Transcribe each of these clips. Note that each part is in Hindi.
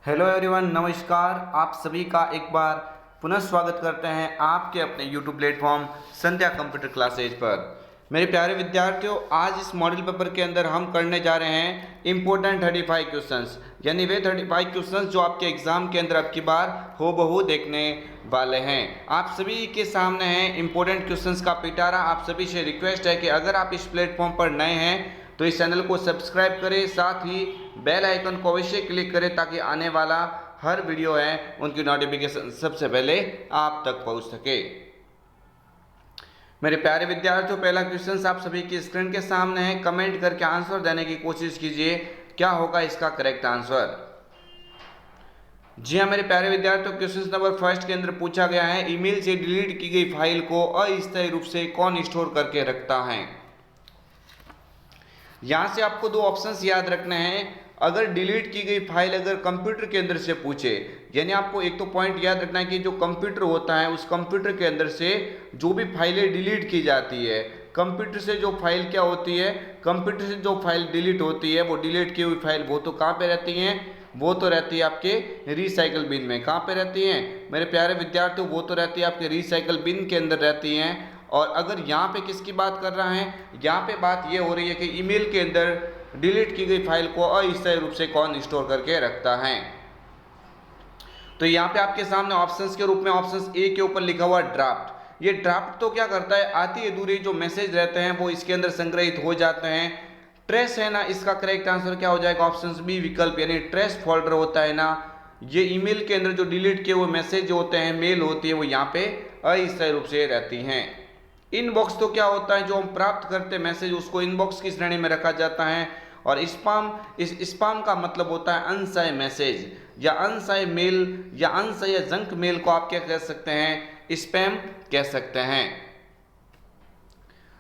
हेलो एवरीवन, नमस्कार। आप सभी का एक बार पुनः स्वागत करते हैं आपके अपने यूट्यूब प्लेटफॉर्म संध्या कंप्यूटर क्लासेज पर। मेरे प्यारे विद्यार्थियों, आज इस मॉडल पेपर के अंदर हम करने जा रहे हैं इम्पोर्टेंट 35 क्वेश्चंस, यानी वे 35 क्वेश्चंस जो आपके एग्जाम के अंदर अब की बार हो देखने वाले हैं। आप सभी के सामने हैं इम्पोर्टेंट क्वेश्चंस का पिटारा। आप सभी से रिक्वेस्ट है कि अगर आप इस प्लेटफॉर्म पर नए हैं तो इस चैनल को सब्सक्राइब करें, साथ ही बेल आइकन को अवश्य क्लिक करें ताकि आने वाला हर वीडियो है उनकी नोटिफिकेशन सबसे पहले आप तक पहुंच सके। मेरे प्यारे विद्यार्थियों, पहला क्वेश्चन आप सभी की स्क्रीन के सामने है। कमेंट करके आंसर देने की कोशिश कीजिए, क्या होगा इसका करेक्ट आंसर। जी हाँ मेरे प्यारे विद्यार्थियों, क्वेश्चन नंबर फर्स्ट के अंदर पूछा गया है, ईमेल से डिलीट की गई फाइल को अस्थायी रूप से कौन स्टोर करके रखता है। यहां से आपको दो ऑप्शंस याद रखने हैं। अगर डिलीट की गई फाइल अगर कंप्यूटर के अंदर से पूछे, यानी आपको एक तो पॉइंट याद रखना है कि जो कंप्यूटर होता है उस कंप्यूटर के अंदर से जो भी फाइलें डिलीट की जाती है, कंप्यूटर से जो फाइल क्या होती है, कंप्यूटर से जो फाइल डिलीट होती है वो डिलीट की हुई फाइल वो तो कहाँ पे रहती है, वो तो रहती है आपके रिसाइकल बिन में। कहाँ पे रहती है मेरे प्यारे विद्यार्थियों, वो तो रहती है आपके रिसाइकल बिन के अंदर रहती हैं। और अगर यहाँ पे किसकी बात कर रहा है, यहाँ पे बात ये हो रही है कि ईमेल के अंदर डिलीट की गई फाइल को अस्थायी रूप से कौन स्टोर करके रखता है। तो यहाँ पे आपके सामने ऑप्शंस के रूप में ऑप्शन ए के ऊपर लिखा हुआ ड्राफ्ट। ये ड्राफ्ट तो क्या करता है, आती अधूरी जो मैसेज रहते हैं वो इसके अंदर संग्रहित हो जाते हैं। ट्रेस है ना, इसका करेक्ट आंसर क्या हो जाएगा, ऑप्शन बी विकल्प, यानी ट्रेस फोल्डर होता है ना। ये ईमेल के अंदर जो डिलीट किए हुए मैसेज होते हैं, मेल होती है, वो यहाँ पे अस्थायी रूप से रहती हैं। इनबॉक्स तो क्या होता है, जो हम प्राप्त करते हैं मैसेज उसको इनबॉक्स की श्रेणी में रखा जाता है। और स्पाम, इस स्पाम का मतलब होता है अनसाय मैसेज या अनसाय मेल या अनसाय जंक मेल को आप क्या कह सकते हैं, स्पैम कह सकते हैं।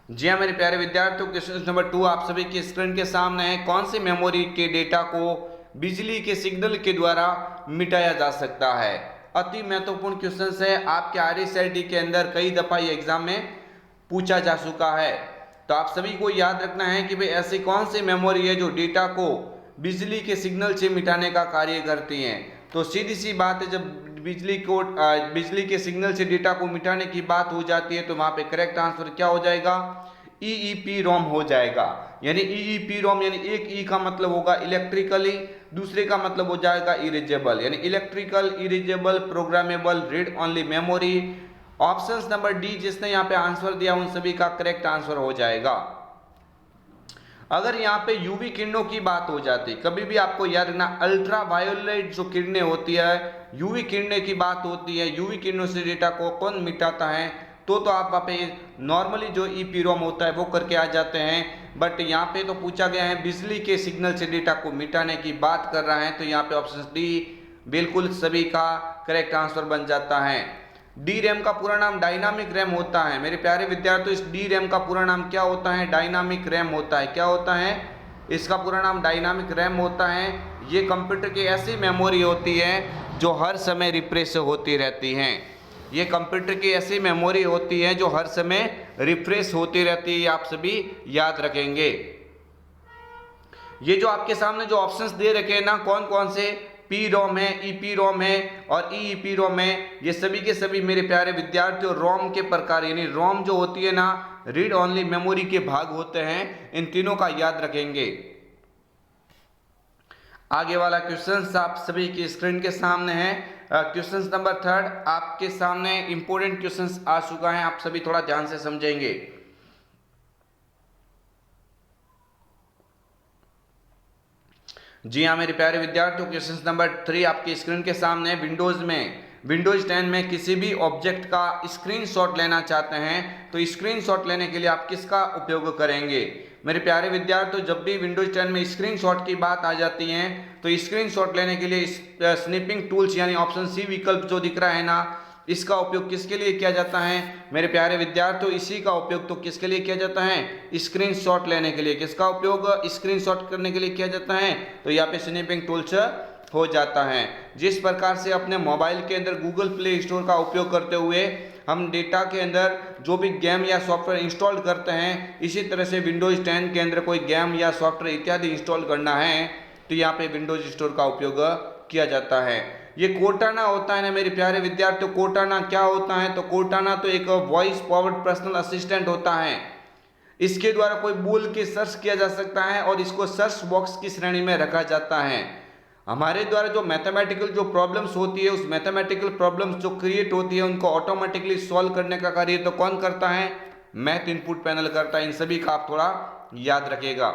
जी हाँ मेरे प्यारे विद्यार्थियों, क्वेश्चन नंबर 2 आप सभी की स्क्रीन के सामने है। कौन सी मेमोरी के डेटा को बिजली के सिग्नल के द्वारा मिटाया जा सकता है। अति महत्वपूर्ण क्वेश्चन है, आपके RSIT के अंदर कई दफा ये एग्जाम में पूछा जा चुका है। तो आप सभी को याद रखना है कि भाई ऐसी कौन सी मेमोरी है जो डेटा को बिजली के सिग्नल से मिटाने का कार्य करती है। तो सीधी सी बात है, जब बिजली के सिग्नल से डेटा को मिटाने की बात हो जाती है तो वहां पे करेक्ट आंसर क्या हो जाएगा, EEPROM हो जाएगा। यानी EEPROM यानी एक ई का मतलब होगा इलेक्ट्रिकली, दूसरे का मतलब हो जाएगा इरेजेबल, यानी electrical erasable programmable read only memory. Option number D जिसने यहाँ पे आंसर दिया उन सभी का करेक्ट आंसर हो जाएगा। अगर यहाँ पे यूवी किरणों की बात हो जाती, कभी भी आपको याद रखना अल्ट्रा वायोलेट जो किरणें होती है, यूवी किरणें की बात होती है, यूवी किरणों से डेटा को कौन मिटाता है, तो आप वहाँ पे नॉर्मली जो EEPROM होता है वो करके आ जाते हैं। बट यहाँ पे तो पूछा गया है बिजली के सिग्नल से डेटा को मिटाने की बात कर रहा है, तो यहाँ पे ऑप्शन डी बिल्कुल सभी का करेक्ट आंसर बन जाता है। डी रैम का पूरा नाम डायनामिक रैम होता है। मेरे प्यारे विद्यार्थियों, इस डी रैम का पूरा नाम क्या होता है, डायनामिक रैम होता है। क्या होता है, इसका पूरा नाम डायनामिक रैम होता है। ये कंप्यूटर की ऐसी मेमोरी होती है जो हर समय रिफ्रेश होती रहती हैं। ये कंप्यूटर की ऐसी मेमोरी होती है जो हर समय रिफ्रेश होती रहती है, आप सभी याद रखेंगे। ये जो आपके सामने जो ऑप्शंस दे रखे हैं ना, कौन कौन से, PROM है, EPROM है और EEPROM है, ये सभी के सभी मेरे प्यारे विद्यार्थियों रोम के प्रकार, यानी रोम जो होती है ना, रीड ओनली मेमोरी के भाग होते हैं। इन तीनों का याद रखेंगे। आगे वाला क्वेश्चन आप सभी की स्क्रीन के सामने है। क्वेश्चन नंबर 3 आपके सामने इंपोर्टेंट क्वेश्चन आ चुका है, आप सभी थोड़ा ध्यान से समझेंगे। जी हाँ मेरे प्यारे विद्यार्थियों, क्वेश्चन नंबर 3 आपकी स्क्रीन के सामने। विंडोज 10 में किसी भी ऑब्जेक्ट का स्क्रीनशॉट लेना चाहते हैं तो स्क्रीनशॉट लेने के लिए आप किसका उपयोग करेंगे। मेरे प्यारे विद्यार्थियों, जब भी विंडोज 10 में स्क्रीनशॉट की बात आ जाती है तो स्क्रीनशॉट लेने के लिए स्निपिंग टूल्स यानी ऑप्शन सी विकल्प जो दिख रहा है ना, इसका उपयोग किसके लिए किया जाता है मेरे प्यारे विद्यार्थियों, इसी का उपयोग तो किसके लिए किया जाता है, स्क्रीनशॉट लेने के लिए। किसका उपयोग स्क्रीनशॉट करने के लिए किया जाता है, तो यहाँ पे स्निपिंग टूल्स हो जाता है। जिस प्रकार से अपने मोबाइल के अंदर गूगल प्ले स्टोर का उपयोग करते हुए हम डेटा के अंदर जो भी गेम या सॉफ्टवेयर इंस्टॉल करते हैं, इसी तरह से विंडोज 10 के अंदर कोई गेम या सॉफ्टवेयर इत्यादि इंस्टॉल करना है तो यहाँ पे विंडोज स्टोर का उपयोग किया जाता है। ये कोर्टाना होता है ना मेरे प्यारे विद्यार्थियों, कोर्टाना क्या होता है, तो कोर्टाना तो एक वॉइस पावर्ड पर्सनल असिस्टेंट होता है। इसके द्वारा कोई बोल के सर्च किया जा सकता है और इसको सर्च बॉक्स की श्रेणी में रखा जाता है। हमारे द्वारा जो मैथमेटिकल जो प्रॉब्लम्स होती है, उस मैथमेटिकल प्रॉब्लम्स जो क्रिएट होती है उनको ऑटोमेटिकली सॉल्व करने का कार्य तो कौन करता है, मैथ इनपुट पैनल करता है। इन सभी का आप थोड़ा याद रखिएगा।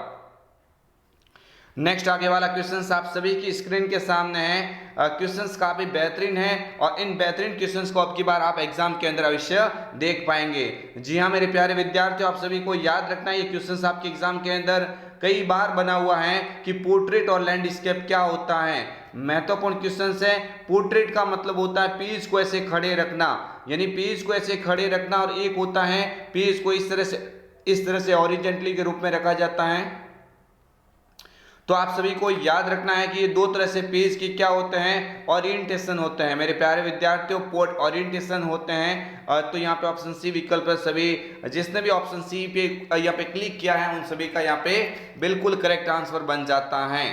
नेक्स्ट आगे वाला क्वेश्चन आप सभी की स्क्रीन के सामने है। क्वेश्चंस काफी बेहतरीन है और इन बेहतरीन क्वेश्चंस को अब की बार आप एग्जाम के अंदर अवश्य देख पाएंगे। जी हाँ मेरे प्यारे विद्यार्थियों, आप सभी को याद रखना है ये क्वेश्चंस आपके एग्जाम के अंदर कई बार बना हुआ है कि पोर्ट्रेट और लैंडस्केप क्या होता है। महत्वपूर्ण क्वेश्चन है। पोर्ट्रेट का मतलब होता है पेज को ऐसे खड़े रखना, यानी पेज को ऐसे खड़े रखना, और एक होता है पेज को इस तरह से हॉरिजॉन्टली के रूप में रखा जाता है। तो आप सभी को याद रखना है कि ये दो तरह से पेज के क्या होते हैं, ओरिएंटेशन होते हैं मेरे प्यारे विद्यार्थियों, पोर्ट ओरिएंटेशन होते हैं। तो यहाँ पे ऑप्शन सी विकल्प है। सभी जिसने भी ऑप्शन सी पे यहाँ पे क्लिक किया है उन सभी का यहाँ पे बिल्कुल करेक्ट आंसर बन जाता है।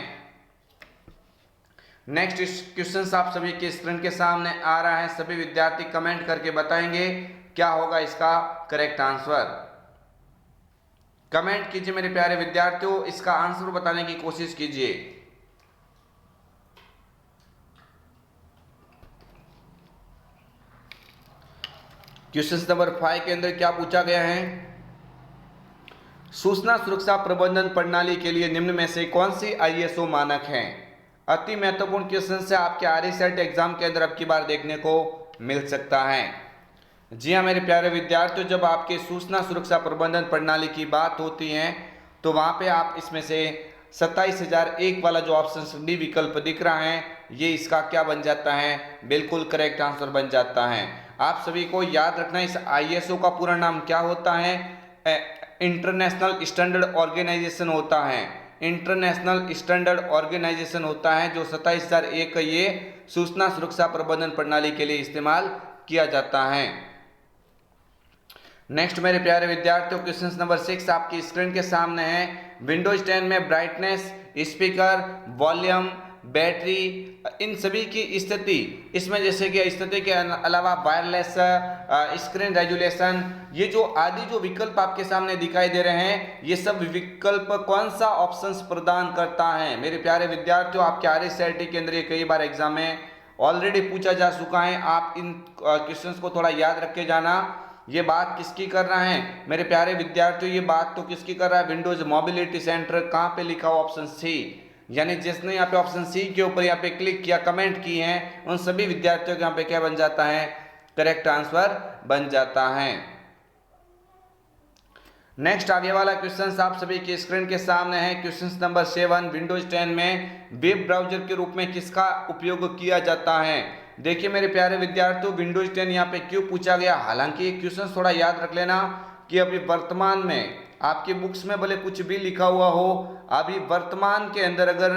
नेक्स्ट क्वेश्चन आप सभी के स्क्रीन के सामने आ रहा है। सभी विद्यार्थी कमेंट करके बताएंगे क्या होगा इसका करेक्ट आंसर। कमेंट कीजिए मेरे प्यारे विद्यार्थियों, इसका आंसर बताने की कोशिश कीजिए। क्वेश्चन नंबर 5 के अंदर क्या पूछा गया है, सूचना सुरक्षा प्रबंधन प्रणाली के लिए निम्न में से कौन सी आईएसओ मानक है। अति महत्वपूर्ण क्वेश्चन से आपके आरएसएट एग्जाम के अंदर अब की बार देखने को मिल सकता है। जी हाँ मेरे प्यारे विद्यार्थियों, जब आपके सूचना सुरक्षा प्रबंधन प्रणाली की बात होती है तो वहाँ पे आप इसमें से 27001 वाला जो ऑप्शन डी विकल्प दिख रहा है ये इसका क्या बन जाता है, बिल्कुल करेक्ट आंसर बन जाता है। आप सभी को याद रखना है इस आईएसओ का पूरा नाम क्या होता है, इंटरनेशनल स्टैंडर्ड ऑर्गेनाइजेशन होता है। इंटरनेशनल स्टैंडर्ड ऑर्गेनाइजेशन होता है जो 27001 ये सूचना सुरक्षा प्रबंधन प्रणाली के लिए इस्तेमाल किया जाता है। नेक्स्ट मेरे प्यारे विद्यार्थियों, क्वेश्चन नंबर 6 आपकी स्क्रीन के सामने है। विंडोज 10 में ब्राइटनेस, स्पीकर, वॉल्यूम, बैटरी, इन सभी की स्थिति, इसमें जैसे कि स्थिति के अलावा वायरलेस, स्क्रीन रेजुलेशन, ये जो आदि जो विकल्प आपके सामने दिखाई दे रहे हैं ये सब विकल्प कौन सा ऑप्शंस प्रदान करता है। मेरे प्यारे विद्यार्थियों, आपके आरएसआईटी के अंदर ये कई बार एग्जाम में ऑलरेडी पूछा जा चुका है। आप इन क्वेश्चंस को थोड़ा याद रख के जाना। ये बात किसकी कर रहा है मेरे प्यारे विद्यार्थियों, ये बात तो किसकी कर रहा है, विंडोज मोबिलिटी सेंटर। कहाँ पे लिखा हुआ, ऑप्शन सी, यानी जिसने यहाँ पे ऑप्शन सी के ऊपर यहाँ पे क्लिक किया, कमेंट किए हैं, उन सभी विद्यार्थियों के यहाँ पे क्या बन जाता है, करेक्ट आंसर बन जाता है। नेक्स्ट आगे वाला क्वेश्चन आप सभी की स्क्रीन के सामने है। क्वेश्चन नंबर 7, विंडोज 10 में वेब ब्राउजर के रूप में किसका उपयोग किया जाता है। देखिए मेरे प्यारे विद्यार्थियों, विंडोज 10 यहाँ पे क्यों पूछा गया, हालांकि ये क्वेश्चन थोड़ा याद रख लेना कि अभी वर्तमान में आपकी बुक्स में भले कुछ भी लिखा हुआ हो, अभी वर्तमान के अंदर अगर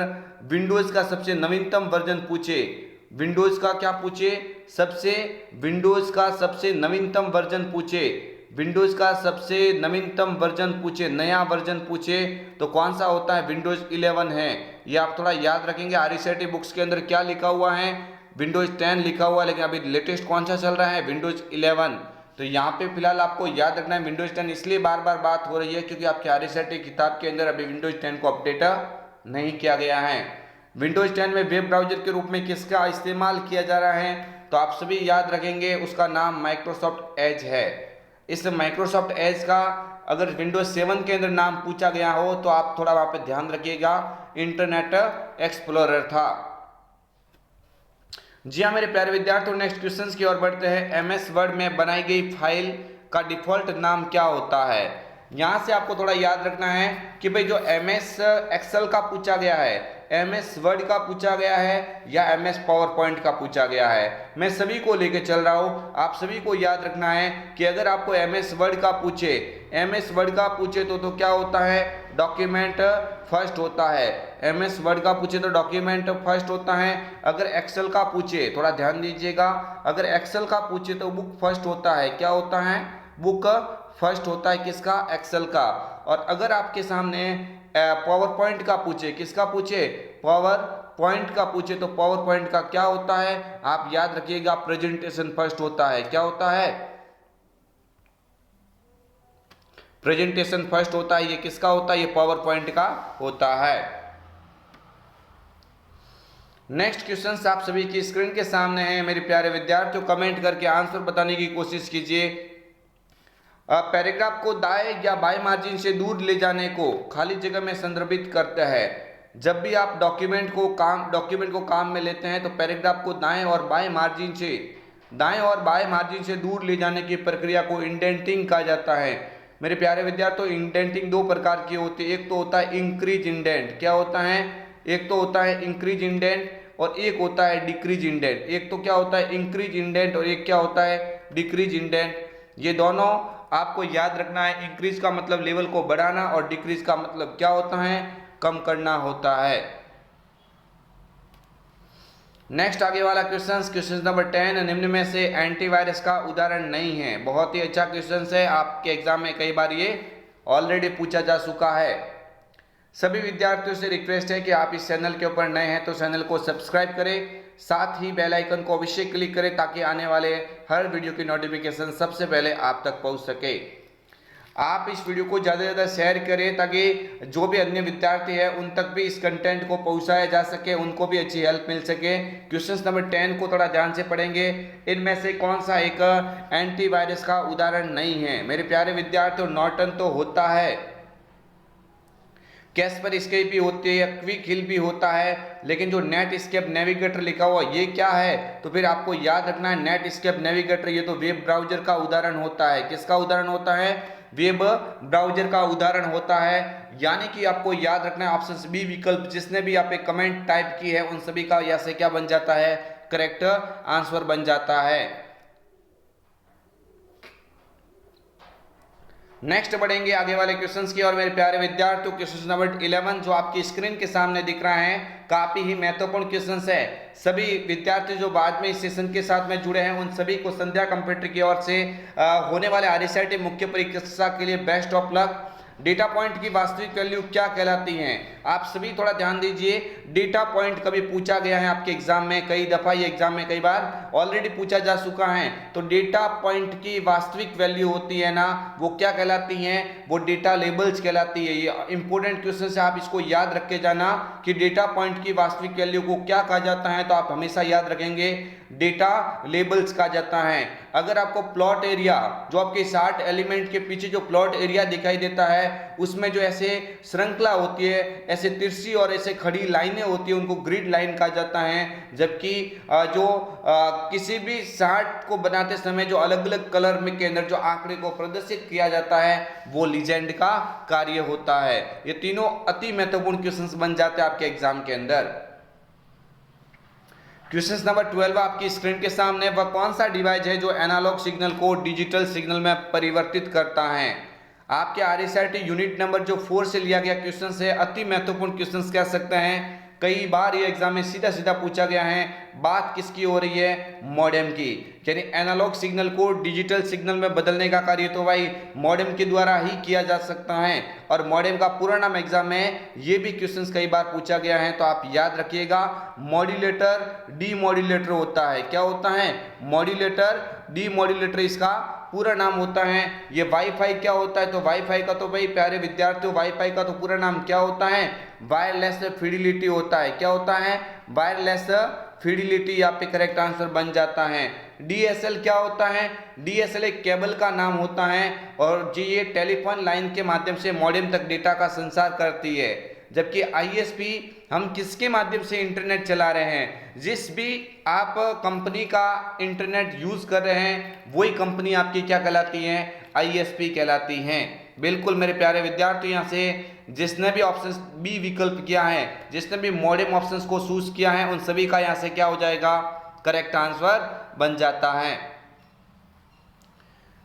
विंडोज का सबसे नवीनतम वर्जन पूछे, विंडोज का क्या पूछे, विंडोज का सबसे नवीनतम वर्जन पूछे, विंडोज का सबसे नवीनतम वर्जन पूछे, नया वर्जन पूछे, तो कौन सा होता है, विंडोज 11 है। ये आप थोड़ा याद रखेंगे। आरईसीटी बुक्स के अंदर क्या लिखा हुआ है, विंडोज 10 लिखा हुआ है, लेकिन अभी लेटेस्ट कौन सा चल रहा है, विंडोज 11। तो यहाँ पे फिलहाल आपको याद रखना है विंडोज 10, इसलिए बार बार बात हो रही है क्योंकि आपके आरईसीटी किताब के अंदर अभी विंडोज 10 को अपडेट नहीं किया गया है। विंडोज 10 में वेब ब्राउजर के रूप में किसका इस्तेमाल किया जा रहा है, तो आप सभी याद रखेंगे उसका नाम माइक्रोसॉफ्ट एज है। इस माइक्रोसॉफ्ट एज का अगर विंडोज 7 के अंदर नाम पूछा गया हो तो आप थोड़ा वहां पे ध्यान रखिएगा, इंटरनेट एक्सप्लोरर था। जी हाँ मेरे प्यारे विद्यार्थियों, नेक्स्ट क्वेश्चंस की ओर बढ़ते हैं। एमएस वर्ड में बनाई गई फाइल का डिफॉल्ट नाम क्या होता है। यहाँ से आपको थोड़ा याद रखना है कि भाई जो एमएस एक्सेल का पूछा गया है, एमएस वर्ड का पूछा गया है या एमएस पावर पॉइंट का पूछा गया है, मैं सभी को लेके चल रहा हूँ। आप सभी को याद रखना है कि अगर आपको एमएस वर्ड का पूछे, एमएस वर्ड का पूछे तो क्या होता है, डॉक्यूमेंट फर्स्ट होता है। एमएस वर्ड का पूछे तो डॉक्यूमेंट फर्स्ट होता है। अगर एक्सेल का पूछे, थोड़ा ध्यान दीजिएगा, अगर एक्सेल का पूछे तो बुक फर्स्ट होता है। क्या होता है, बुक फर्स्ट होता है, किसका, एक्सेल का। और अगर आपके सामने पावर पॉइंट का पूछे, किसका पूछे, पावर पॉइंट का पूछे तो पावर पॉइंट का क्या होता है, आप याद रखिएगा प्रेजेंटेशन फर्स्ट होता है। क्या होता है? प्रेजेंटेशन फर्स्ट होता है। ये किसका होता है? ये पावर पॉइंट का होता है। नेक्स्ट क्वेश्चन आप सभी की स्क्रीन के सामने है। मेरे प्यारे विद्यार्थियों, कमेंट करके आंसर बताने की कोशिश कीजिए। पैराग्राफ को दाएं या बाएं मार्जिन से दूर ले जाने को खाली जगह में संदर्भित करता है। जब भी आप डॉक्यूमेंट को काम में लेते हैं तो पैराग्राफ को दाएं और बाएं मार्जिन से दूर ले जाने की प्रक्रिया को इंडेंटिंग कहा जाता है। मेरे प्यारे विद्यार्थियों, इंडेंटिंग दो प्रकार की होती है। एक तो होता है इंक्रीज इंडेंट। क्या होता है? एक तो होता है इंक्रीज इंडेंट और एक होता है डिक्रीज इंडेंट। एक तो क्या होता है? इंक्रीज इंडेंट और एक क्या होता है? Decrease indent. ये दोनों आपको याद रखना है। इंक्रीज का मतलब लेवल को बढ़ाना और डिक्रीज का मतलब क्या होता है? कम करना होता है। नेक्स्ट आगे वाला क्वेश्चन नंबर 10, निम्न में से एंटीवायरस का उदाहरण नहीं है। बहुत ही अच्छा क्वेश्चन है, आपके एग्जाम में कई बार ये ऑलरेडी पूछा जा चुका है। सभी विद्यार्थियों से रिक्वेस्ट है कि आप इस चैनल के ऊपर नए हैं तो चैनल को सब्सक्राइब करें, साथ ही बेल आइकन को अवश्य क्लिक करें ताकि आने वाले हर वीडियो की नोटिफिकेशन सबसे पहले आप तक पहुंच सके। आप इस वीडियो को ज़्यादा से ज़्यादा शेयर करें ताकि जो भी अन्य विद्यार्थी है उन तक भी इस कंटेंट को पहुंचाया जा सके, उनको भी अच्छी हेल्प मिल सके। क्वेश्चन नंबर 10 को थोड़ा ध्यान से पढ़ेंगे। इनमें से कौन सा एक एंटीवायरस का उदाहरण नहीं है? मेरे प्यारे विद्यार्थियों, नॉर्टन तो होता है, कैस्पर एस्केप भी होती है, क्विक हिल भी होता है, लेकिन जो नेट एस्केप नेविगेटर लिखा हुआ ये क्या है? तो फिर आपको याद रखना है नेट एस्केप नेविगेटर, ये तो वेब ब्राउजर का उदाहरण होता है। किसका उदाहरण होता है? वेब ब्राउजर का उदाहरण होता है। यानी कि आपको याद रखना है ऑप्शन बी विकल्प, जिसने भी आप एक कमेंट टाइप की है उन सभी का यहाँ से क्या बन जाता है? करेक्ट आंसर बन जाता है। नेक्स्ट बढ़ेंगे आगे वाले क्वेश्चंस की और मेरे प्यारे विद्यार्थियों, क्वेश्चन नंबर 11 जो आपकी स्क्रीन के सामने दिख रहा है काफी ही महत्वपूर्ण क्वेश्चंस है। सभी विद्यार्थी जो बाद में इस सेशन के साथ में जुड़े हैं उन सभी को संध्या कंप्यूटर की ओर से होने वाले आरएसआईटी मुख्य परीक्षा के लिए best of luck. Data point की वास्तविक वैल्यू क्या कहलाती हैं? आप सभी थोड़ा ध्यान दीजिए। डेटा पॉइंट कभी पूछा गया है आपके एग्जाम में, कई दफा ये एग्जाम में कई बार ऑलरेडी पूछा जा चुका है। तो डेटा पॉइंट की वास्तविक वैल्यू होती है ना, वो क्या कहलाती हैं? वो डेटा लेबल्स कहलाती है। ये इंपॉर्टेंट क्वेश्चन है, आप इसको याद रख के जाना कि डेटा पॉइंट की वास्तविक वैल्यू को क्या कहा जाता है। तो आप हमेशा याद रखेंगे डेटा लेबल्स कहा जाता है। अगर आपको प्लॉट एरिया, जो आपके 60 एलिमेंट के पीछे जो प्लॉट एरिया दिखाई देता है उसमें जो ऐसे श्रृंखला होती है, ऐसे तिरछी और ऐसे खड़ी लाइनें होती है, उनको ग्रिड लाइन कहा जाता है। जबकि जो किसी भी चार्ट को बनाते समय जो अलग अलग कलर में के अंदर जो आंकड़े को प्रदर्शित किया जाता है वो लीजेंड का कार्य होता है। ये तीनों अति महत्वपूर्ण क्वेश्चंस बन जाते हैं आपके एग्जाम के अंदर। क्वेश्चन नंबर 12 आपकी स्क्रीन के सामने, वह कौन सा डिवाइस है जो एनालॉग सिग्नल को डिजिटल सिग्नल में परिवर्तित करता है? आपके आरएसआईटी यूनिट नंबर जो 4 से लिया गया क्वेश्चन है, अति महत्वपूर्ण क्वेश्चन कह सकते हैं। कई बार ये एग्जाम में सीधा सीधा पूछा गया है। बात किसकी हो रही है? मॉडेम की। यानी एनालॉग सिग्नल को डिजिटल सिग्नल में बदलने का कार्य तो भाई मॉडेम के द्वारा ही किया जा सकता है। और मॉडेम का पूरा नाम एग्जाम में ये भी क्वेश्चंस कई बार पूछा गया है, तो आप याद रखिएगा मॉड्यूलेटर डीमॉड्यूलेटर होता है। क्या होता है? मॉड्यूलेटर डीमॉड्यूलेटर इसका पूरा नाम होता है। ये वाईफाई क्या होता है? तो वाईफाई का तो भाई प्यारे विद्यार्थियों, वाईफाई का तो पूरा नाम क्या होता है? वायरलेस फिडिलिटी होता है। क्या होता है? Wireless fidelity. यहाँ पे करेक्ट आंसर बन जाता है। डीएसएल क्या होता है? डीएसएल एक केबल का नाम होता है और जी ये टेलीफोन लाइन के माध्यम से मॉडेम तक डेटा का संचार करती है। जबकि आईएसपी हम किसके माध्यम से इंटरनेट चला रहे हैं? जिस भी आप कंपनी का इंटरनेट यूज कर रहे हैं वही कंपनी आपकी क्या कहलाती है? आईएसपी कहलाती हैं। बिल्कुल मेरे प्यारे विद्यार्थी, यहाँ से जिसने भी ऑप्शन बी विकल्प किया है, जिसने भी मॉडेम ऑप्शंस को चूज किया है, उन सभी का यहाँ से क्या हो जाएगा? करेक्ट आंसर बन जाता है।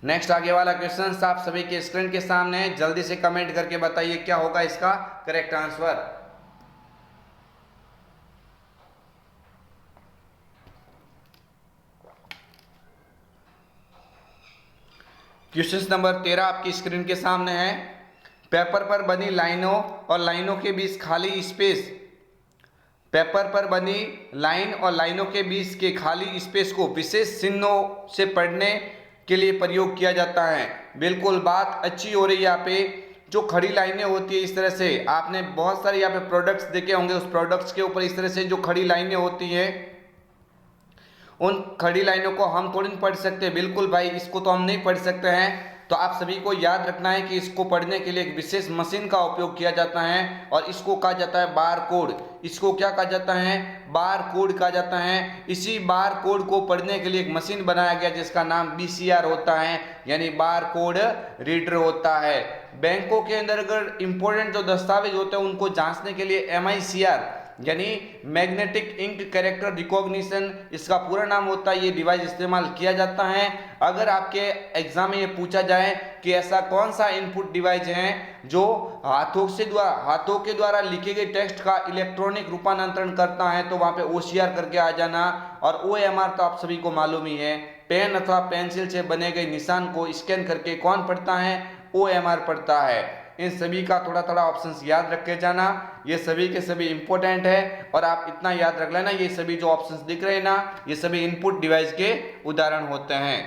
नेक्स्ट आगे वाला क्वेश्चन आप सभी के स्क्रीन के सामने है, जल्दी से कमेंट करके बताइए क्या होगा इसका करेक्ट आंसर। क्वेश्चन नंबर 13 आपकी स्क्रीन के सामने है। पेपर पर बनी लाइनों और लाइनों के बीच खाली स्पेस पेपर पर बनी लाइन और लाइनों के बीच के खाली स्पेस को विशेष चिन्हों से पढ़ने के लिए प्रयोग किया जाता है। बिल्कुल बात अच्छी हो रही है। यहाँ पे जो खड़ी लाइनें होती है, इस तरह से आपने बहुत सारे यहाँ पे प्रोडक्ट्स देखे होंगे, उस प्रोडक्ट्स के ऊपर इस तरह से जो खड़ी लाइनें होती हैं, उन खड़ी लाइनों को हम थोड़ी नहीं पढ़ सकते। बिल्कुल भाई, इसको तो हम नहीं पढ़ सकते हैं। तो आप सभी को याद रखना है कि इसको पढ़ने के लिए एक विशेष मशीन का उपयोग किया जाता है और इसको कहा जाता है बार कोड। इसको क्या कहा जाता है? बार कोड कहा जाता है। इसी बार कोड को पढ़ने के लिए एक मशीन बनाया गया जिसका नाम BCR होता है, यानी बार कोड रीडर होता है। बैंकों के अंदर अगर इंपॉर्टेंट जो दस्तावेज होते हैं उनको जांचने के लिए MICR यानी मैग्नेटिक इंक कैरेक्टर रिकॉग्निशन इसका पूरा नाम होता है, ये डिवाइस इस्तेमाल किया जाता है। अगर आपके एग्जाम में ये पूछा जाए कि ऐसा कौन सा इनपुट डिवाइस है जो हाथों के द्वारा लिखे गए टेक्स्ट का इलेक्ट्रॉनिक रूपांतरण करता है, तो वहाँ पे OCR करके आ जाना। और OMR तो आप सभी को मालूम ही है, पेन अथवा पेंसिल से बने गए निशान को स्कैन करके कौन पढ़ता है? OMR पढ़ता है। इन सभी का थोड़ा थोड़ा ऑप्शंस याद रख के जाना, ये सभी के सभी इंपॉर्टेंट है। और आप इतना याद रख लेना, ये सभी जो ऑप्शंस दिख रहे हैं ना, ये सभी इनपुट डिवाइस के उदाहरण होते हैं।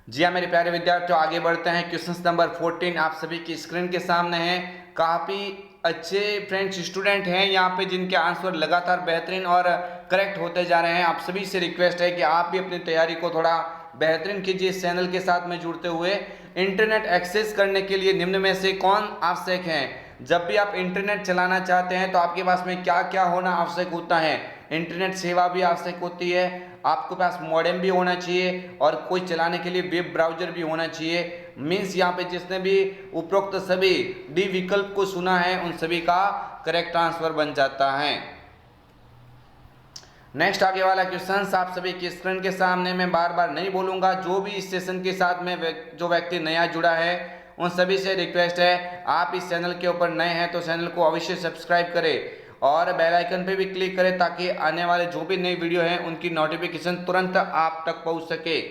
जी हाँ मेरे प्यारे विद्यार्थियों, आगे बढ़ते हैं। क्वेश्चन नंबर 14 आप सभी की स्क्रीन के सामने है। काफी अच्छे फ्रेंड्स स्टूडेंट हैं यहाँ पे जिनके आंसर लगातार बेहतरीन और करेक्ट होते जा रहे हैं। आप सभी से रिक्वेस्ट है कि आप भी अपनी तैयारी को थोड़ा बेहतरीन कीजिए इस चैनल के साथ में जुड़ते हुए। इंटरनेट एक्सेस करने के लिए निम्न में से कौन आवश्यक है? जब भी आप इंटरनेट चलाना चाहते हैं तो आपके पास में क्या क्या होना आवश्यक होता है? इंटरनेट सेवा भी आवश्यक होती है, आपके पास मॉडेम भी होना चाहिए और कोई चलाने के लिए वेब ब्राउजर भी होना चाहिए। मीन्स यहाँ पे जिसने भी उपरोक्त सभी डी विकल्प को सुना है उन सभी का करेक्ट आंसर बन जाता है। नेक्स्ट आगे वाला क्वेश्चन आप सभी की स्क्रीन के सामने, मैं बार बार नहीं बोलूंगा। जो भी इस सेशन के साथ में जो व्यक्ति नया जुड़ा है उन सभी से रिक्वेस्ट है, आप इस चैनल के ऊपर नए हैं तो चैनल को अवश्य सब्सक्राइब करें और बेल आइकन पे भी क्लिक करें ताकि आने वाले जो भी नई वीडियो हैं उनकी नोटिफिकेशन तुरंत आप तक पहुंच सके।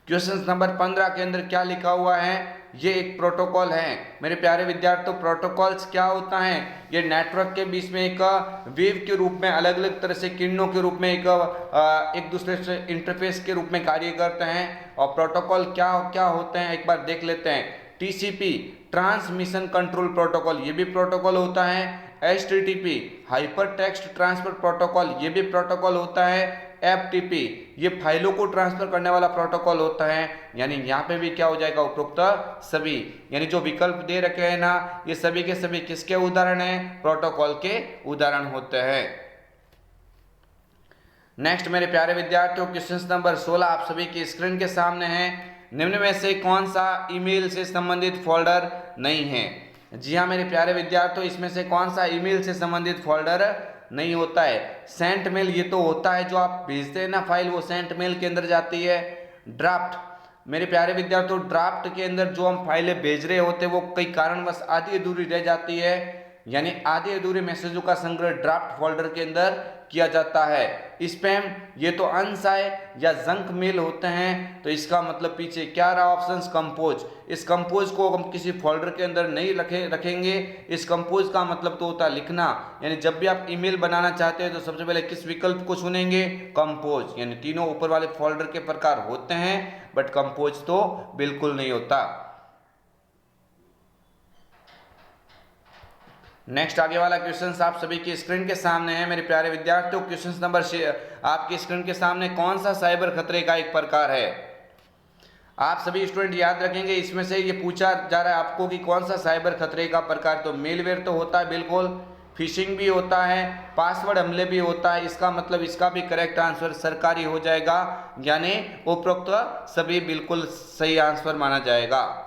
क्वेश्चन नंबर 15 के अंदर क्या लिखा हुआ है? ये एक प्रोटोकॉल है। मेरे प्यारे विद्यार्थियों, प्रोटोकॉल्स क्या होता है? ये नेटवर्क के बीच में एक वेव के रूप में, अलग अलग तरह से किरणों के रूप में एक दूसरे से इंटरफेस के रूप में कार्य करते हैं। और प्रोटोकॉल क्या क्या होते हैं एक बार देख लेते हैं। TCP ट्रांसमिशन कंट्रोल प्रोटोकॉल, ये भी प्रोटोकॉल होता है। HTTP hyper text transfer protocol, ये भी प्रोटोकॉल होता है। FTP ये फाइलों को ट्रांसफर करने वाला प्रोटोकॉल होता है। यानी यहाँ पे भी क्या हो जाएगा? उपरोक्त सभी, यानी जो विकल्प दे रखे हैं ना, ये सभी के सभी किसके उदाहरण हैं? प्रोटोकॉल के उदाहरण होते हैं। नेक्स्ट मेरे प्यारे विद्यार्थियों, क्वेश्चन नंबर 16 आप सभी की स्क्रीन के सामने है। निम्न में से कौन सा ईमेल से संबंधित फोल्डर नहीं है? जी हाँ मेरे प्यारे विद्यार्थियों, इसमें से कौन सा ईमेल से संबंधित फोल्डर नहीं होता है? सेंट मेल ये तो होता है जो आप भेजते हैं ना फाइल, वो सेंट मेल के अंदर जाती है। ड्राफ्ट मेरे प्यारे विद्यार्थियों, ड्राफ्ट के अंदर जो हम फाइलें भेज रहे होते हैं वो कई कारणवश आधी अधूरी रह जाती है, यानी आधे अधूरे मैसेजों का संग्रह ड्राफ्ट फोल्डर के अंदर किया जाता है। स्पैम ये तो अनसाय या जंक मेल होते हैं, तो इसका मतलब पीछे क्या रहा ऑप्शन? कंपोज। इस कंपोज को हम किसी फोल्डर के अंदर नहीं रखेंगे। इस कंपोज का मतलब तो होता है लिखना, यानी जब भी आप ईमेल बनाना चाहते हैं तो सबसे पहले किस विकल्प को चुनेंगे? कंपोज। यानी तीनों ऊपर वाले फोल्डर के प्रकार होते हैं बट कंपोज तो बिल्कुल नहीं होता। नेक्स्ट आगे वाला क्वेश्चन आप सभी की स्क्रीन के सामने है मेरे प्यारे विद्यार्थियों। क्वेश्चन नंबर आपकी स्क्रीन के सामने, कौन सा साइबर खतरे का एक प्रकार है? आप सभी स्टूडेंट याद रखेंगे, इसमें से ये पूछा जा रहा है आपको कि कौन सा साइबर खतरे का प्रकार। तो मेलवेयर तो होता है बिल्कुल, फिशिंग भी होता है, पासवर्ड हमले भी होता है। इसका मतलब इसका भी करेक्ट आंसर सरकारी हो जाएगा, यानी उपरोक्त सभी बिल्कुल सही आंसर माना जाएगा।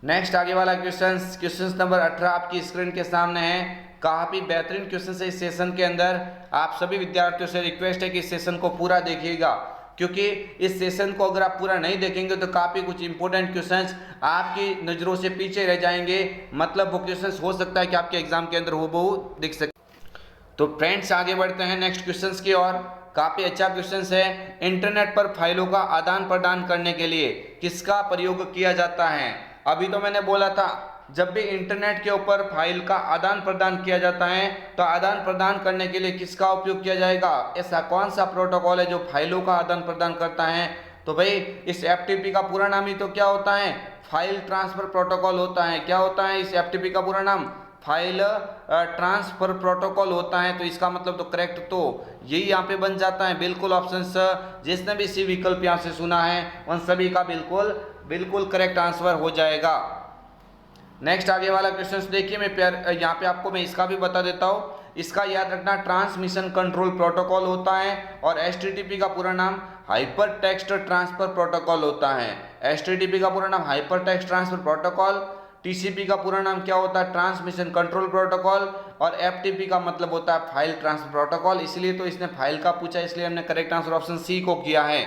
नेक्स्ट आगे वाला क्वेश्चन नंबर 18 आपकी स्क्रीन के सामने है। काफी बेहतरीन क्वेश्चन है इस सेशन के अंदर। आप सभी विद्यार्थियों से रिक्वेस्ट है कि इस सेशन को पूरा देखिएगा, क्योंकि इस सेशन को अगर आप पूरा नहीं देखेंगे तो काफी कुछ इंपॉर्टेंट क्वेश्चंस आपकी नजरों से पीछे रह जाएंगे। मतलब वो क्वेश्चंस हो सकता है कि आपके एग्जाम के अंदर हूबहू दिख सके। तो फ्रेंड्स आगे बढ़ते हैं नेक्स्ट क्वेश्चंस की ओर। काफी अच्छा क्वेश्चन है। इंटरनेट पर फाइलों का आदान प्रदान करने के लिए किसका प्रयोग किया जाता है? अभी तो मैंने बोला था जब भी इंटरनेट के ऊपर फाइल का आदान प्रदान किया जाता है तो आदान प्रदान करने के लिए किसका उपयोग किया जाएगा? ऐसा कौन सा प्रोटोकॉल है जो फाइलों का आदान प्रदान करता है? तो भाई इस एफटीपी का पूरा नाम ही तो क्या होता है? फाइल ट्रांसफर प्रोटोकॉल होता है। क्या होता है इस एफटीपी का पूरा नाम? फाइल ट्रांसफर प्रोटोकॉल होता है। तो इसका मतलब तो करेक्ट तो यही यहाँ पे बन जाता है, बिल्कुल ऑप्शन स। जिसने भी सी विकल्प यहाँ से सुना है उन सभी का बिल्कुल बिल्कुल करेक्ट आंसर हो जाएगा। नेक्स्ट आगे वाला क्वेश्चन देखिए, मैं यहाँ पे आपको मैं इसका भी बता देता हूँ। इसका याद रखना, ट्रांसमिशन कंट्रोल प्रोटोकॉल होता है और एचटीटीपी का पूरा नाम हाइपर टेक्स्ट ट्रांसफर प्रोटोकॉल होता है। एचटीटीपी का पूरा नाम hyper text transfer protocol, TCP का पूरा नाम क्या होता है? ट्रांसमिशन कंट्रोल प्रोटोकॉल, और एफटीपी का मतलब होता है फाइल ट्रांसफर प्रोटोकॉल। इसलिए तो इसने फाइल का पूछा, इसलिए हमने करेक्ट आंसर ऑप्शन सी को किया है।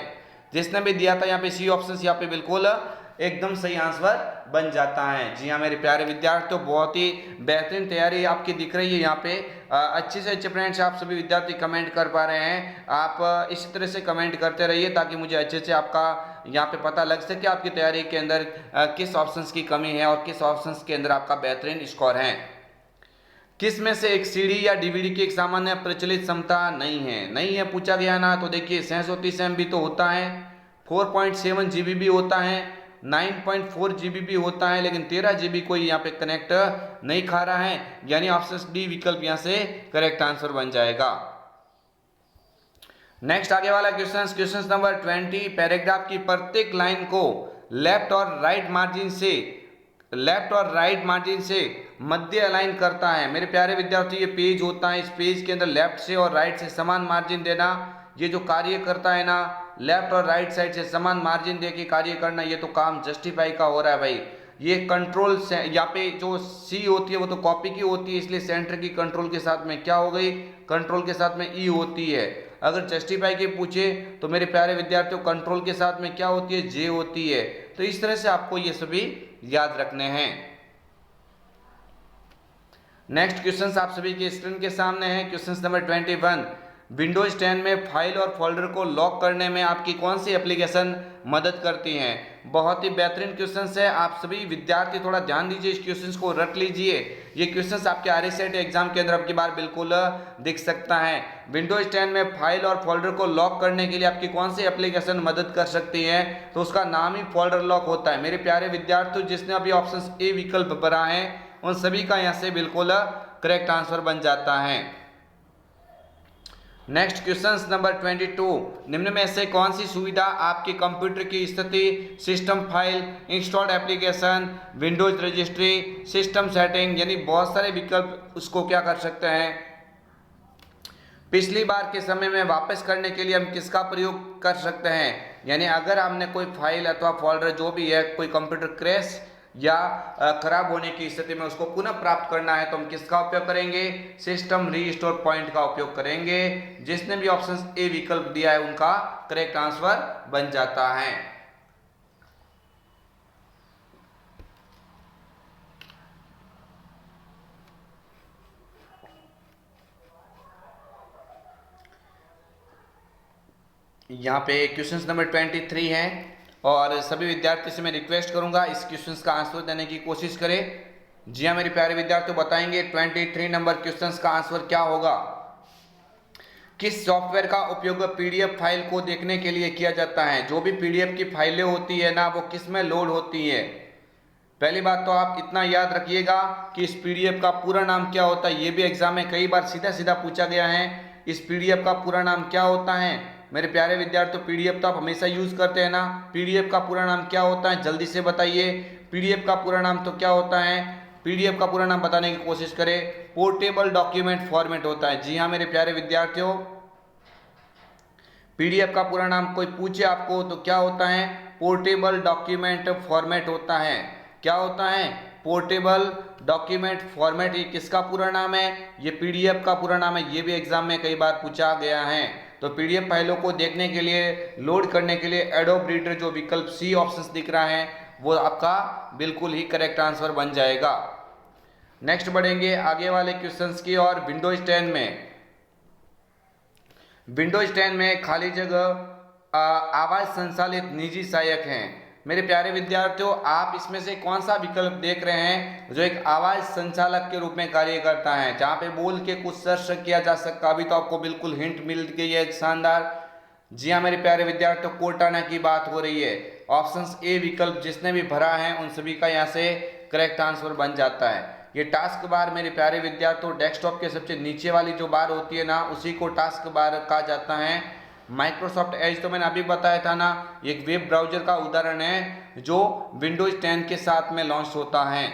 जिसने भी दिया था यहाँ पे सी ऑप्शन, यहाँ पे बिल्कुल एकदम सही आंसर बन जाता है। जी हाँ मेरे प्यारे विद्यार्थियों, बहुत ही बेहतरीन तैयारी आपकी दिख रही है यहाँ पे। अच्छे से अच्छे फ्रेंड्स आप सभी विद्यार्थी कमेंट कर पा रहे हैं। आप इसी तरह से कमेंट करते रहिए ताकि मुझे अच्छे से आपका यहाँ पे पता लग सके आपकी तैयारी के अंदर किस ऑप्शंस की कमी है और किस ऑप्शंस के अंदर आपका बेहतरीन स्कोर है। किस में से एक सीडी या डीवीडी की एक सामान्य प्रचलित क्षमता नहीं है पूछा गया ना। तो देखिए 630 MB तो होता है, 4.7 GB भी होता है, 9.4 GB भी होता है, लेकिन 13 GB कोई यहाँ पे कनेक्ट नहीं खा रहा है, यानी ऑप्शन डी विकल्प यहाँ से करेक्ट आंसर बन जाएगा। नेक्स्ट आगे वाला क्वेश्चन नंबर 20, पैराग्राफ की प्रत्येक लाइन को लेफ्ट और राइट मार्जिन से मध्य अलाइन करता है। मेरे प्यारे विद्यार्थी, ये पेज होता है, इस पेज के अंदर लेफ्ट से और राइट से समान मार्जिन देना, ये जो कार्य करता है ना, लेफ्ट और राइट साइड से समान मार्जिन देके कार्य करना, ये तो काम जस्टिफाई का हो रहा है भाई। ये कंट्रोल से यहाँ पे जो सी होती है वो तो कॉपी की होती है, इसलिए सेंटर की कंट्रोल के साथ में क्या हो गई? कंट्रोल के साथ में ई होती है। अगर जस्टिफाई के पूछे तो मेरे प्यारे विद्यार्थियों कंट्रोल के साथ में क्या होती है? जे होती है। तो इस तरह से आपको ये सभी याद रखने हैं। नेक्स्ट क्वेश्चन आप सभी के स्क्रीन के सामने है। क्वेश्चन नंबर 21, विंडोज 10 में फाइल और फोल्डर को लॉक करने में आपकी कौन सी एप्लीकेशन मदद करती है? बहुत ही बेहतरीन क्वेश्चन है। आप सभी विद्यार्थी थोड़ा ध्यान दीजिए, इस क्वेश्चन को रट लीजिए। ये क्वेश्चन आपके आरएसएट एग्जाम के अंदर अब की बार बिल्कुल दिख सकता है। विंडोज 10 में फाइल और फोल्डर को लॉक करने के लिए आपकी कौन सी एप्लीकेशन मदद कर सकती है? तो उसका नाम ही फोल्डर लॉक होता है। मेरे प्यारे विद्यार्थियों, जिसने अभी ऑप्शन ए विकल्प भरा है उन सभी का यहाँ से बिल्कुल करेक्ट आंसर बन जाता है। नेक्स्ट क्वेश्चन नंबर 22, निम्न में से कौन सी सुविधा आपके कंप्यूटर की स्थिति, system file, installed application, Windows registry, system setting, यानी बहुत सारे विकल्प उसको क्या कर सकते हैं? पिछली बार के समय में वापस करने के लिए हम किसका प्रयोग कर सकते हैं? यानी अगर हमने कोई फाइल अथवा फोल्डर जो भी है, कोई कंप्यूटर क्रैश या खराब होने की स्थिति में उसको पुनः प्राप्त करना है तो हम किसका उपयोग करेंगे? सिस्टम रीस्टोर पॉइंट का उपयोग करेंगे। जिसने भी ऑप्शन ए विकल्प दिया है उनका करेक्ट आंसर बन जाता है। यहाँ पे क्वेश्चन नंबर 23 है और सभी विद्यार्थियों से मैं रिक्वेस्ट करूंगा इस क्वेश्चन का आंसर देने की कोशिश करें। जी हाँ मेरे प्यारे विद्यार्थियों, बताएंगे 23 नंबर क्वेश्चन का आंसर क्या होगा? किस सॉफ्टवेयर का उपयोग पीडीएफ फाइल को देखने के लिए किया जाता है? जो भी पीडीएफ की फाइलें होती है ना, वो किस में लोड होती है? पहली बात तो आप इतना याद रखिएगा कि इस पीडीएफ का पूरा नाम क्या होता है। ये भी एग्जाम में कई बार सीधा सीधा पूछा गया है। इस पीडीएफ का पूरा नाम क्या होता है? मेरे प्यारे विद्यार्थियों, पीडीएफ तो आप हमेशा यूज करते हैं ना। पीडीएफ का पूरा नाम क्या होता है? जल्दी से बताइए। पीडीएफ का पूरा नाम तो क्या होता है? पीडीएफ का पूरा नाम बताने की कोशिश करें। पोर्टेबल डॉक्यूमेंट फॉर्मेट होता है। जी हाँ मेरे प्यारे विद्यार्थियों, पीडीएफ का पूरा नाम कोई पूछे आपको तो क्या होता है? पोर्टेबल डॉक्यूमेंट फॉर्मेट होता है। क्या होता है? Portable document format. ये किसका पूरा नाम है? ये पीडीएफ का पूरा नाम है। ये भी एग्जाम में कई बार पूछा गया है। तो पीडीएफ फाइलों को देखने के लिए, लोड करने के लिए एडोब रीडर जो विकल्प सी ऑप्शन दिख रहा है वो आपका बिल्कुल ही करेक्ट आंसर बन जाएगा। नेक्स्ट बढ़ेंगे आगे वाले क्वेश्चंस की और। विंडोज 10 में खाली जगह आवाज संचालित निजी सहायक हैं। मेरे प्यारे विद्यार्थियों, आप इसमें से कौन सा विकल्प देख रहे हैं जो एक आवाज संचालक के रूप में कार्य करता है, जहां पे बोल के कुछ सर्च किया जा सकता। अभी तो आपको बिल्कुल हिंट मिल गई है, शानदार। जी हाँ मेरे प्यारे विद्यार्थियों, कोर्टाना की बात हो रही है। ऑप्शन ए विकल्प जिसने भी भरा है उन सभी का यहाँ से करेक्ट आंसर बन जाता है। ये टास्क बार मेरे प्यारे विद्यार्थियों, डेस्कटॉप के सबसे नीचे वाली जो बार होती है ना, उसी को टास्क बार कहा जाता है। माइक्रोसॉफ्ट एज तो मैंने अभी बताया था ना, एक वेब ब्राउजर का उदाहरण है जो विंडोज 10 के साथ में लॉन्च होता है।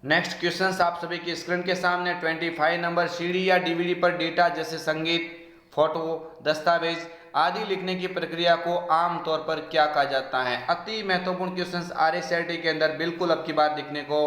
नेक्स्ट क्वेश्चन आप सभी की स्क्रीन के सामने 25 नंबर, सीडी या डीवीडी पर डेटा जैसे संगीत, फोटो, दस्तावेज आदि लिखने की प्रक्रिया को आमतौर पर क्या कहा जाता है। अति महत्वपूर्ण क्वेश्चन आरएसआईटी के अंदर बिल्कुल अब की बार दिखने को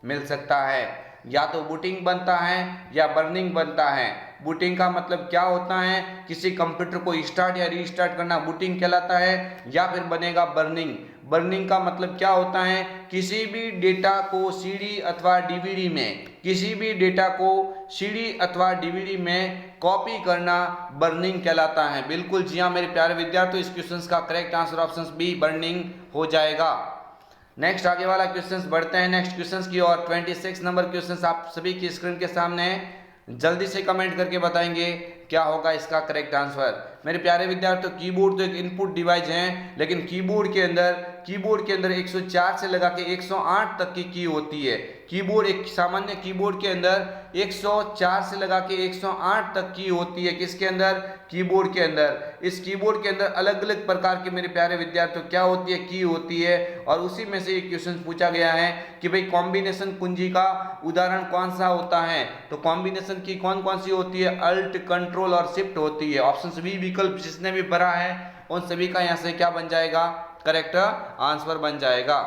मिल सकता है। या तो बूटिंग बनता है या बर्निंग बनता है। बूटिंग का मतलब क्या होता है, किसी कंप्यूटर को स्टार्ट या रीस्टार्ट करना बूटिंग कहलाता है। या फिर बनेगा बर्निंग। बर्निंग का मतलब क्या होता है, किसी भी डेटा को सीडी अथवा डीवीडी में, किसी भी डेटा को सीडी अथवा डीवीडी में कॉपी करना बर्निंग कहलाता है। बिल्कुल जी हाँ मेरे प्यारे विद्यार्थियों, इस क्वेश्चन का correct answer option B burning हो जाएगा। नेक्स्ट आगे वाला क्वेश्चन बढ़ते हैं नेक्स्ट क्वेश्चन की और 26 नंबर क्वेश्चन आप सभी की स्क्रीन के सामने है। जल्दी से कमेंट करके बताएंगे क्या होगा इसका करेक्ट आंसर। मेरे प्यारे विद्यार्थियों, कीबोर्ड तो एक इनपुट डिवाइस है, लेकिन कीबोर्ड के अंदर 104 से लगा के 108 तक की की होती है। कीबोर्ड, एक सामान्य कीबोर्ड के अंदर 104 से लगा के 108 तक की होती है। किसके अंदर? कीबोर्ड के अंदर। इस कीबोर्ड के अंदर अलग अलग प्रकार की मेरे प्यारे विद्यार्थियों क्या होती है, की होती है। और उसी में से एक क्वेश्चन पूछा गया है कि भाई कॉम्बिनेशन कुंजी का उदाहरण कौन सा होता है। तो कॉम्बिनेशन की कौन कौन सी होती है? अल्ट, कंट्रोल और शिफ्ट होती है। ऑप्शन बी विकल्प जिसने भी भरा है उन सभी का यहाँ से क्या बन जाएगा, करेक्ट आंसर बन जाएगा।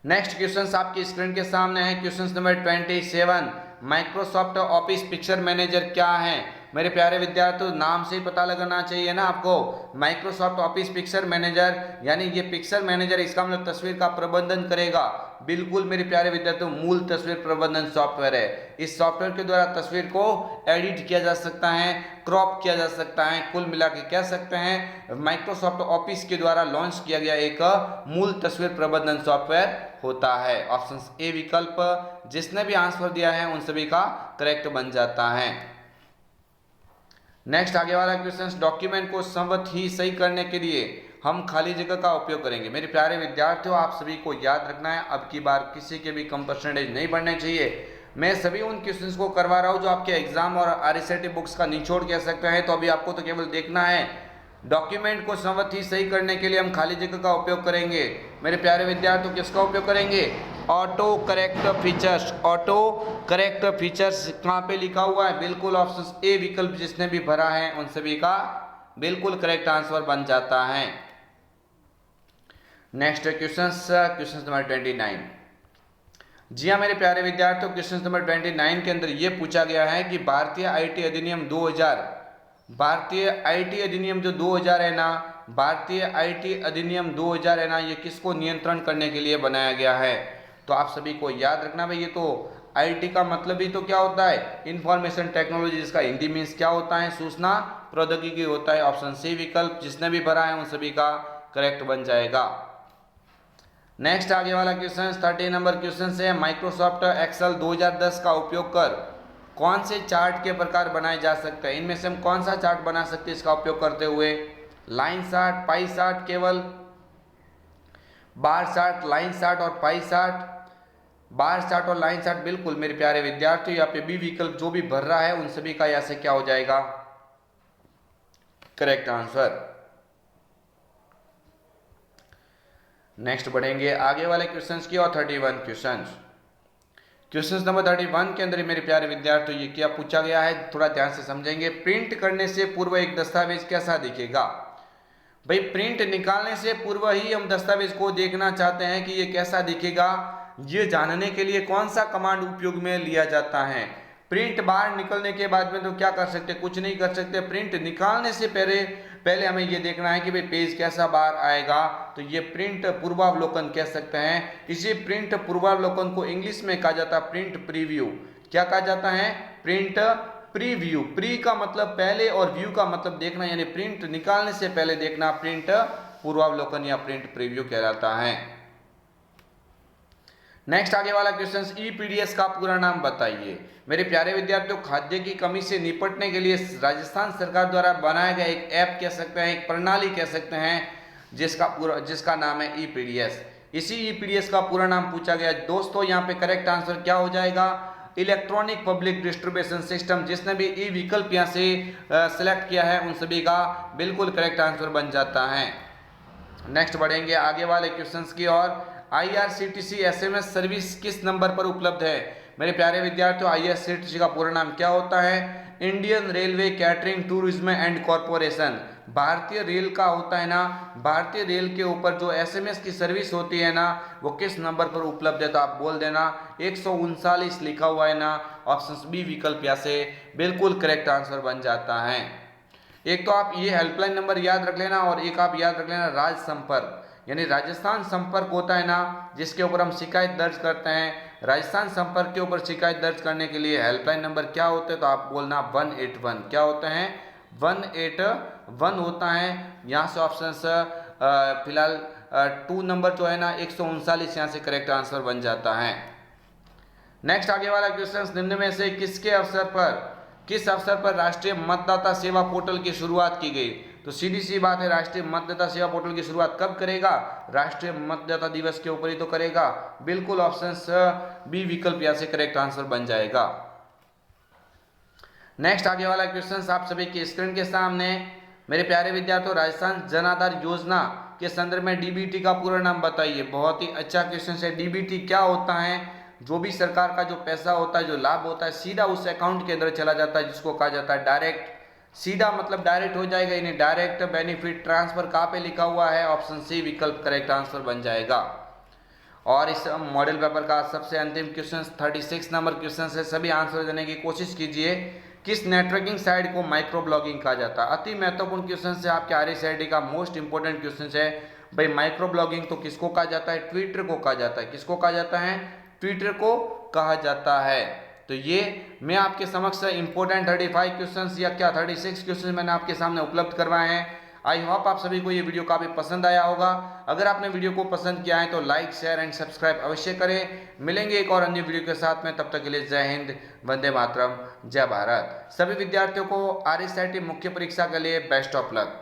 नेक्स्ट क्वेश्चन आपकी स्क्रीन के सामने है, question number 27। Microsoft office picture manager क्या है? मेरे प्यारे विद्यार्थियों, नाम से ही पता लगाना चाहिए ना आपको। माइक्रोसॉफ्ट ऑफिस पिक्चर मैनेजर, यानी ये पिक्चर मैनेजर, इसका मतलब तस्वीर का प्रबंधन करेगा। बिल्कुल मेरे प्यारे विद्यार्थियों, मूल तस्वीर प्रबंधन सॉफ्टवेयर है। इस सॉफ्टवेयर के द्वारा तस्वीर को एडिट किया जा सकता है, क्रॉप किया जा सकता है। कुल मिला के कह सकते हैं माइक्रोसॉफ्ट ऑफिस के द्वारा लॉन्च किया गया एक मूल तस्वीर प्रबंधन सॉफ्टवेयर होता है। ऑप्शन ए विकल्प जिसने भी आंसर दिया है उन सभी का करेक्ट बन जाता है। नेक्स्ट आगे वाला क्वेश्चन, डॉक्यूमेंट को संवत ही सही करने के लिए हम खाली जगह का उपयोग करेंगे। मेरे प्यारे विद्यार्थियों, आप सभी को याद रखना है, अब की बार किसी के भी कम परसेंटेज नहीं बढ़ने चाहिए। मैं सभी उन क्वेश्चंस को करवा रहा हूं जो आपके एग्जाम और आरएसआईटी बुक्स का निचोड़ कह सकते हैं। तो अभी आपको तो केवल देखना है, डॉक्यूमेंट को संवत ही सही करने के लिए हम खाली जगह का उपयोग करेंगे। मेरे प्यारे विद्यार्थियों, किसका उपयोग करेंगे? Auto correct features. Auto correct features कहाँ पे लिखा हुआ है? बिल्कुल ऑप्शन ए विकल्प जिसने भी भरा है उन सभी का बिल्कुल करेक्ट आंसर बन जाता है। Next question number 29। जी हाँ मेरे प्यारे विद्यार्थियों, क्वेश्चन नंबर 29 के अंदर यह पूछा गया है कि भारतीय आईटी अधिनियम 2000, भारतीय आईटी अधिनियम जो 2000 है ना, भारतीय आईटी अधिनियम 2000 है ना, ये किसको नियंत्रण करने के लिए बनाया गया है? तो आप सभी को याद रखना भाई, ये तो आईटी का मतलब ही तो क्या होता है, इंफॉर्मेशन टेक्नोलॉजी, जिसका हिंदी मीन्स क्या होता है, सूचना प्रौद्योगिकी होता है। ऑप्शन सी विकल्प जिसने भी भरा है उन सभी का करेक्ट बन जाएगा। नेक्स्ट आगे वाला क्वेश्चन 30 नंबर क्वेश्चन है, माइक्रोसॉफ्ट एक्सेल 2010 का उपयोग कर कौन से चार्ट के प्रकार बनाए जा सकते हैं? इनमें से हम कौन सा चार्ट बना सकते हैं इसका उपयोग करते हुए? लाइन चार्ट, पाई चार्ट, केवल बार चार्ट, लाइन चार्ट और पाई चार्ट, बार चार्ट और लाइन चार्ट। बिल्कुल मेरे प्यारे विद्यार्थियों, यहाँ पे बी विकल्प जो भी भर रहा है उन सभी का यहाँ से क्या हो जाएगा, करेक्ट आंसर। नेक्स्ट बढ़ेंगे आगे वाले क्वेश्चंस की और 31 क्वेश्चन नंबर 31 के अंदर मेरे प्यारे विद्यार्थियों ये क्या पूछा गया है, थोड़ा ध्यान से समझेंगे। प्रिंट करने से पूर्व एक दस्तावेज कैसा दिखेगा? भाई प्रिंट निकालने से पूर्व ही हम दस्तावेज को देखना चाहते हैं कि ये कैसा दिखेगा। ये जानने के लिए कौन सा कमांड उपयोग में लिया जाता है? प्रिंट बाहर निकलने के बाद में तो क्या कर सकते, कुछ नहीं कर सकते। प्रिंट निकालने से पहले हमें ये देखना है कि भाई पेज कैसा बाहर आएगा। तो ये प्रिंट पूर्वावलोकन कह सकते हैं। इसी प्रिंट पूर्वावलोकन को इंग्लिश में कहा जाता है प्रिंट प्रीव्यू। क्या कहा जाता है? प्रिंट प्रीव्यू, प्री का मतलब पहले और व्यू का मतलब देखना, यानी प्रिंट निकालने से पहले देखना, प्रिंट पूर्वावलोकन या प्रिंट प्रीव्यू कहलाता है। नेक्स्ट आगे वाला क्वेश्चन, ईपीडीएस का पूरा नाम बताइए। मेरे प्यारे विद्यार्थियों, खाद्य की कमी से निपटने के लिए राजस्थान सरकार द्वारा बनाया गया एक ऐप कह सकते हैं, एक प्रणाली कह सकते हैं, जिसका नाम है ईपीडीएस। इसी ईपीडीएस का पूरा नाम पूछा गया। दोस्तों यहाँ पे करेक्ट आंसर क्या हो जाएगा, इलेक्ट्रॉनिक पब्लिक डिस्ट्रीब्यूशन सिस्टम। जिसने भी ई विकल्प यहाँ से सिलेक्ट किया है उन सभी का बिल्कुल करेक्ट आंसर बन जाता है। नेक्स्ट बढ़ेंगे आगे वाले क्वेश्चंस की ओर। आईआरसीटीसी एसएमएस सर्विस किस नंबर पर उपलब्ध है? मेरे प्यारे विद्यार्थियों, आईआरसीटीसी का पूरा नाम क्या होता है? Indian railway catering tourism and corporation. भारतीय रेल का होता है ना, भारतीय रेल के ऊपर जो एसएमएस की सर्विस होती है ना, वो किस नंबर पर उपलब्ध है? तो आप बोल देना 139 लिखा हुआ है ना, ऑप्शन बी विकल्प यहाँ से बिल्कुल करेक्ट आंसर बन जाता है। एक तो आप ये हेल्पलाइन नंबर याद रख लेना और एक आप याद रख लेना राज संपर्क, यानी राजस्थान संपर्क होता है ना, जिसके ऊपर हम शिकायत दर्ज करते हैं। राजस्थान संपर्क के ऊपर शिकायत दर्ज करने के लिए हेल्पलाइन नंबर क्या होते हैं? तो आप बोलना 181। क्या होते हैं? 181 होता है। यहाँ से ऑप्शन फिलहाल 2 नंबर जो है ना 139 यहाँ से करेक्ट आंसर बन जाता है। नेक्स्ट आगे वाला क्वेश्चन, निम्न में से किस अवसर पर राष्ट्रीय मतदाता सेवा पोर्टल की शुरुआत की गई? तो सीधी सी बात है, राष्ट्रीय मतदाता सेवा पोर्टल की शुरुआत कब करेगा? राष्ट्रीय मतदाता दिवस के ऊपर ही तो करेगा। बिल्कुल ऑप्शन बी विकल्प यहाँ से करेक्ट आंसर बन जाएगा। नेक्स्ट आगे वाला क्वेश्चन आप सभी की स्क्रीन के सामने। मेरे प्यारे विद्यार्थियों, राजस्थान जन आधार योजना के संदर्भ में डीबीटी का पूरा नाम बताइए। बहुत ही अच्छा क्वेश्चन है। डीबीटी क्या होता है? जो भी सरकार का जो पैसा होता है, जो लाभ होता है, सीधा उस अकाउंट के अंदर चला जाता है, जिसको कहा जाता है डायरेक्ट। सीधा मतलब डायरेक्ट हो जाएगा, यानी डायरेक्ट बेनिफिट ट्रांसफर। कहाँ पे लिखा हुआ है? ऑप्शन सी विकल्प करेक्ट आंसर बन जाएगा। और इस मॉडल पेपर का सबसे अंतिम क्वेश्चन 36 नंबर क्वेश्चन है। सभी आंसर देने की कोशिश कीजिए। किस नेटवर्किंग साइट को माइक्रो ब्लॉगिंग कहा जाता है? अति महत्वपूर्ण क्वेश्चन है आपके आरएसआईटी का, मोस्ट इंपोर्टेंट क्वेश्चन है भाई। माइक्रो ब्लॉगिंग तो किसको कहा जाता है? ट्विटर को कहा जाता है। किसको कहा जाता है? ट्विटर को कहा जाता है। तो ये मैं आपके समक्ष इंपोर्टेंट 35 क्वेश्चंस या क्या 36 क्वेश्चन मैंने आपके सामने उपलब्ध करवाए हैं। आई होप आप सभी को ये वीडियो काफी पसंद आया होगा। अगर आपने वीडियो को पसंद किया है तो लाइक, शेयर एंड सब्सक्राइब अवश्य करें। मिलेंगे एक और अन्य वीडियो के साथ में, तब तक के लिए जय हिंद, वंदे मातरम, जय भारत। सभी विद्यार्थियों को आरएसआईटी मुख्य परीक्षा के लिए बेस्ट ऑफ लक।